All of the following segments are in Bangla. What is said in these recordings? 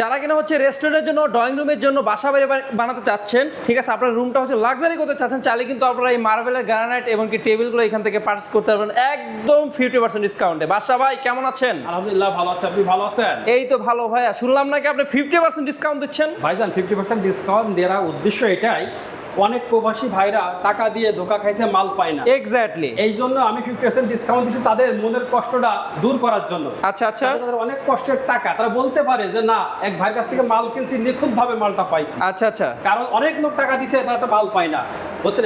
যারা কিনা হচ্ছে রেস্টুরেন্টের জন্য ড্রয়িং রুমের জন্য বাসা বাড়ি বানাতে চাচ্ছেন, ঠিক আছে, আপনার রুমটা হচ্ছে লাক্সারি করতে চাচ্ছেন, চাইলে কিন্তু আপনারা এই মার্বেলের গ্রানাইট এবং কি টেবিলগুলো এখান থেকে পারচেজ করতে পারবেন একদম 50% ডিসকাউন্টে। বাসা ভাই কেমন আছেন? আলহামদুলিল্লাহ ভালো আছে। আপনি ভালো আছেন? এই তো ভালো ভাইয়া, শুনলাম নাকি আপনি 50% ডিসকাউন্ট দিচ্ছেন। ভাইজান 50% ডিসকাউন্ট দেওয়ার উদ্দেশ্য এটাই, অনেক প্রবাসী ভাইরা টাকা দিয়ে ধোকা খাইছে, মাল পায় না। এক্স্যাক্টলি, এই জন্য আমি 50% ডিসকাউন্ট দিচ্ছি তাদের মনের কষ্টটা দূর করার জন্য। আচ্ছা আচ্ছা তাদের অনেক কষ্টের টাকা, তারা বলতে পারে যে না, এক ভাইয়ের কাছ থেকে মাল কিনছি, নিখুঁত ভাবে মালটা পাইছি। আচ্ছা আচ্ছা, কারণ অনেক লোক টাকা দিছে, তারা একটা মাল পায় না। হচ্ছে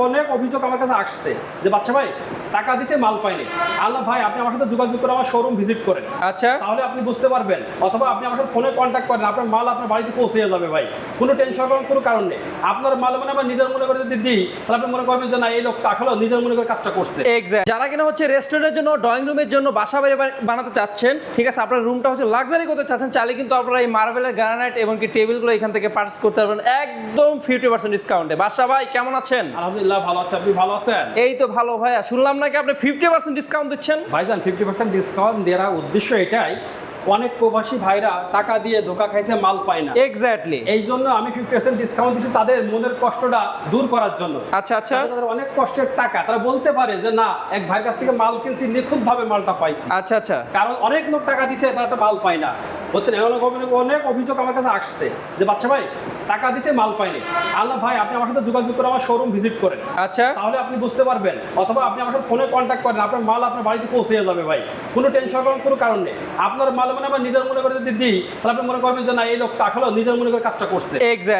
অনেক অভিযোগ আমার কাছে আসছে যে বাচ্চা ভাই টাকা দিছে, মাল পাইনি। আল্লাহ ভাই, আপনি আমার সাথে যোগাযোগ করে আমার শোরুম ভিজিট করেন, আচ্ছা, তাহলে আপনি বুঝতে পারবেন। অথবা আপনি আমার সাথে ফোনে কন্ট্যাক্ট করেন, আপনার মাল আপনার বাড়িতে পৌঁছে যাবে ভাই, কোনো টেনশন করার কোনো কারণ নেই। আপনার মাল মানে আমার নিজের মনে করে যদি দিই, তাহলে আপনি মনে করবেন যে না, এই লোকটা আসলে নিজের মনে করে কাজটা করছে। এক্স্যাক্ট। যারা কিনা হচ্ছে রেস্টুরেন্টের জন্য ড্রয়িং রুমের জন্য বাসা বাড়ি বানাতে চাচ্ছেন, ঠিক আছে, আপনার রুমটা হচ্ছে লাক্সারি করতে চাচ্ছেন, চাইলে কিন্তু আপনারা এই মার্বেলের গ্রানাইট এবং কি টেবিলগুলো এখান থেকে পারচেজ করতে পারবেন একদম 50% ডিসকাউন্টে। বাসা ভাই কেমন আছেন? আলহামদুলিল্লাহ ভালো আছে। আপনি ভালো আছেন? এই তো ভালো ভাইয়া, শুনলাম নাকি আপনি 50% ডিসকাউন্ট দিচ্ছেন। ভাইজান 50% ডিসকাউন্ট দেওয়ার উদ্দেশ্য এটাই, অনেক প্রবাসী ভাইরা টাকা দিয়ে ধোকা খাইছে, মাল পায় না। এক্স্যাক্টলি, এই জন্য আমি 50% ডিসকাউন্ট দিচ্ছি তাদের মনের কষ্টটা দূর করার জন্য। আচ্ছা আচ্ছা, তাদের অনেক কষ্টের টাকা, তারা বলতে পারে যে না, এক ভাইয়ের কাছ থেকে মাল কিনছি, নিখুঁত ভাবে মালটা পাইছি। আচ্ছা আচ্ছা, কারণ অনেক লোক টাকা দিছে, তারা একটা মাল পায় না। হচ্ছে অনেক অভিযোগ আমার কাছে আসছে যে বাচ্চা ভাই টাকা দিছে, মাল পাইনি। আল্লাহ ভাই, আপনি আমার সাথে যোগাযোগ করে আমার শোরুম ভিজিট করেন, আচ্ছা, তাহলে আপনি বুঝতে পারবেন। অথবা আপনি আমার সাথে ফোনে কন্ট্যাক্ট করেন, আপনার মাল আপনার বাড়িতে পৌঁছে যাবে ভাই, কোনো টেনশন করার কোনো কারণ নেই। আপনার মাল মানে আমার নিজের মনে করে যদি দিই, তাহলে আপনি মনে করবেন যে না, এই লোকটা আসলে নিজের মনে করে কাজটা করছে। এক্স্যাক্ট।